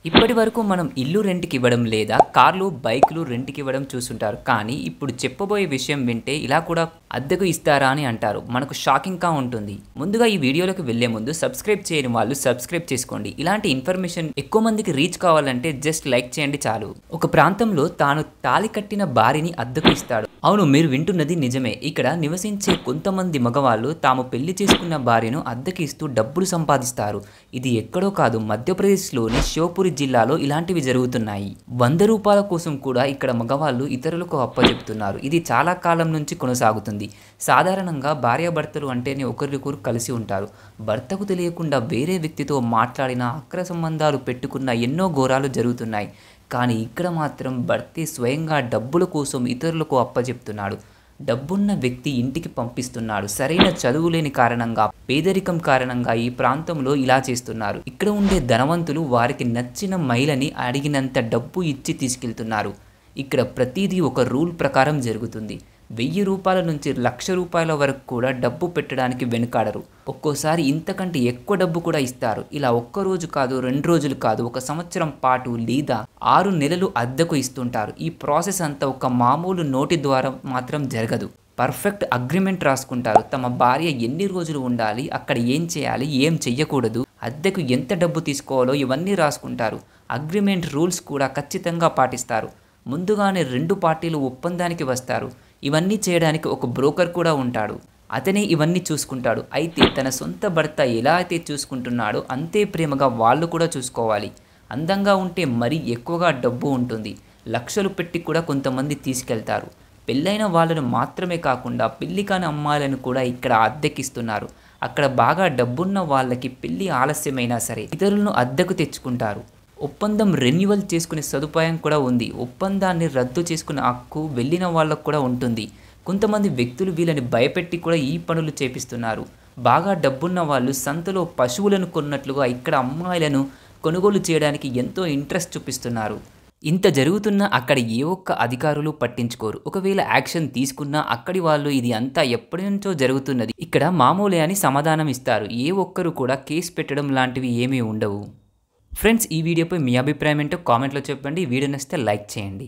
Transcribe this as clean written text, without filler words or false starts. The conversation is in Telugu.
ఇప్పటి వరకు మనం ఇల్లు రెంట్‌కి ఇవ్వడం లేదా కార్లు, బైకులు రెంట్‌కి ఇవ్వడం చూసుంటారు. కానీ ఇప్పుడు చెప్పబోయే విషయం వింటే ఇలా కూడా అద్దెకు ఇస్తారా అని అంటారు. మనకు షాకింగ్‌గా ఉంటుంది. ముందుగా ఈ వీడియోలోకి వెళ్ళే ముందు సబ్స్క్రైబ్ చేయని వాళ్ళు సబ్స్క్రైబ్ చేసుకోండి. ఇలాంటి ఇన్ఫర్మేషన్ ఎక్కువ మందికి రీచ్ కావాలంటే జస్ట్ లైక్ చేయండి చాలు. ఒక ప్రాంతంలో తాను తాళి కట్టిన భార్యని అద్దెకు ఇస్తాడు. అవును, మీరు వింటున్నది నిజమే. ఇక్కడ నివసించే కొంతమంది మగవాళ్ళు తాము పెళ్లి చేసుకున్న భార్యను అద్దెకి ఇస్తూ డబ్బులు సంపాదిస్తారు. ఇది ఎక్కడో కాదు, మధ్యప్రదేశ్‌లోని శివపురి జిల్లాలో ఇలాంటివి జరుగుతున్నాయి. 100 రూపాయల కోసం కూడా ఇక్కడ మగవాళ్ళు ఇతరులకు అప్పచెప్తున్నారు. ఇది చాలా కాలం నుంచి కొనసాగుతుంది. సాధారణంగా భార్యాభర్తలు అంటేనే ఒకరికొకరు కలిసి ఉంటారు. భర్తకు తెలియకుండా వేరే వ్యక్తితో మాట్లాడిన, అక్రమ సంబంధాలు పెట్టుకున్న ఎన్నో ఘోరాలు జరుగుతున్నాయి. కానీ ఇక్కడ మాత్రం భర్తే స్వయంగా డబ్బుల కోసం ఇతరులకు అప్పచెప్తున్నాడు. డబ్బున్న వ్యక్తి ఇంటికి పంపిస్తున్నాడు. సరైన చదువు లేని కారణంగా, పేదరికం కారణంగా ఈ ప్రాంతంలో ఇలా చేస్తున్నారు. ఇక్కడ ఉండే ధనవంతులు వారికి నచ్చిన మహిళని అడిగినంత డబ్బు ఇచ్చి తీసుకెళ్తున్నారు. ఇక్కడ ప్రతిదీ ఒక రూల్ ప్రకారం జరుగుతుంది. 1000 రూపాయల నుంచి 1,00,000 రూపాయల వరకు కూడా డబ్బు పెట్టడానికి వెనుకాడరు. ఒక్కోసారి ఇంతకంటే ఎక్కువ డబ్బు కూడా ఇస్తారు. ఇలా ఒక్క రోజు కాదు, 2 రోజులు కాదు, 1 సంవత్సరం పాటు లేదా 6 నెలలు అద్దెకు ఇస్తుంటారు. ఈ ప్రాసెస్ అంతా ఒక మామూలు నోటి ద్వారా మాత్రం జరగదు. పర్ఫెక్ట్ అగ్రిమెంట్ రాసుకుంటారు. తమ భార్య ఎన్ని రోజులు ఉండాలి, అక్కడ ఏం చేయాలి, ఏం చెయ్యకూడదు, అద్దెకు ఎంత డబ్బు తీసుకోవాలో ఇవన్నీ రాసుకుంటారు. అగ్రిమెంట్ రూల్స్ కూడా ఖచ్చితంగా పాటిస్తారు. ముందుగానే 2 పార్టీలు ఒప్పందానికి వస్తారు. ఇవన్నీ చేయడానికి ఒక బ్రోకర్ కూడా ఉంటాడు. అతనే ఇవన్నీ చూసుకుంటాడు. అయితే తన సొంత భర్త ఎలా అయితే చూసుకుంటున్నాడో అంతే ప్రేమగా వాళ్ళు కూడా చూసుకోవాలి. అందంగా ఉంటే మరీ ఎక్కువగా డబ్బు ఉంటుంది. లక్షలు పెట్టి కూడా కొంతమంది తీసుకెళ్తారు. పెళ్ళైన వాళ్ళను మాత్రమే కాకుండా పెళ్లి కాని అమ్మాయిలను కూడా ఇక్కడ అద్దెకిస్తున్నారు. అక్కడ బాగా డబ్బున్న వాళ్ళకి పెళ్లి ఆలస్యమైనా సరే ఇతరులను అద్దెకు తెచ్చుకుంటారు. ఒప్పందం రెన్యువల్ చేసుకునే సదుపాయం కూడా ఉంది. ఒప్పందాన్ని రద్దు చేసుకునే హక్కు వెళ్ళిన వాళ్ళకు కూడా ఉంటుంది. కొంతమంది వ్యక్తులు వీళ్ళని భయపెట్టి కూడా ఈ పనులు చేపిస్తున్నారు. బాగా డబ్బున్న వాళ్ళు సంతలో పశువులను కొన్నట్లుగా ఇక్కడ అమ్మాయిలను కొనుగోలు చేయడానికి ఎంతో ఇంట్రెస్ట్ చూపిస్తున్నారు. ఇంత జరుగుతున్నా అక్కడ ఏ ఒక్క అధికారులు పట్టించుకోరు. ఒకవేళ యాక్షన్ తీసుకున్నా అక్కడి వాళ్ళు ఇది అంతా ఎప్పటి నుంచో జరుగుతున్నది, ఇక్కడ మామూలే అని సమాధానం ఇస్తారు. ఏ ఒక్కరు కూడా కేసు పెట్టడం లాంటివి ఏమీ ఉండవు. ఫ్రెండ్స్, ఈ వీడియోపై మీ అభిప్రాయం ఏంటో కామెంట్లో చెప్పండి. వీడియో నచ్చితే లైక్ చేయండి.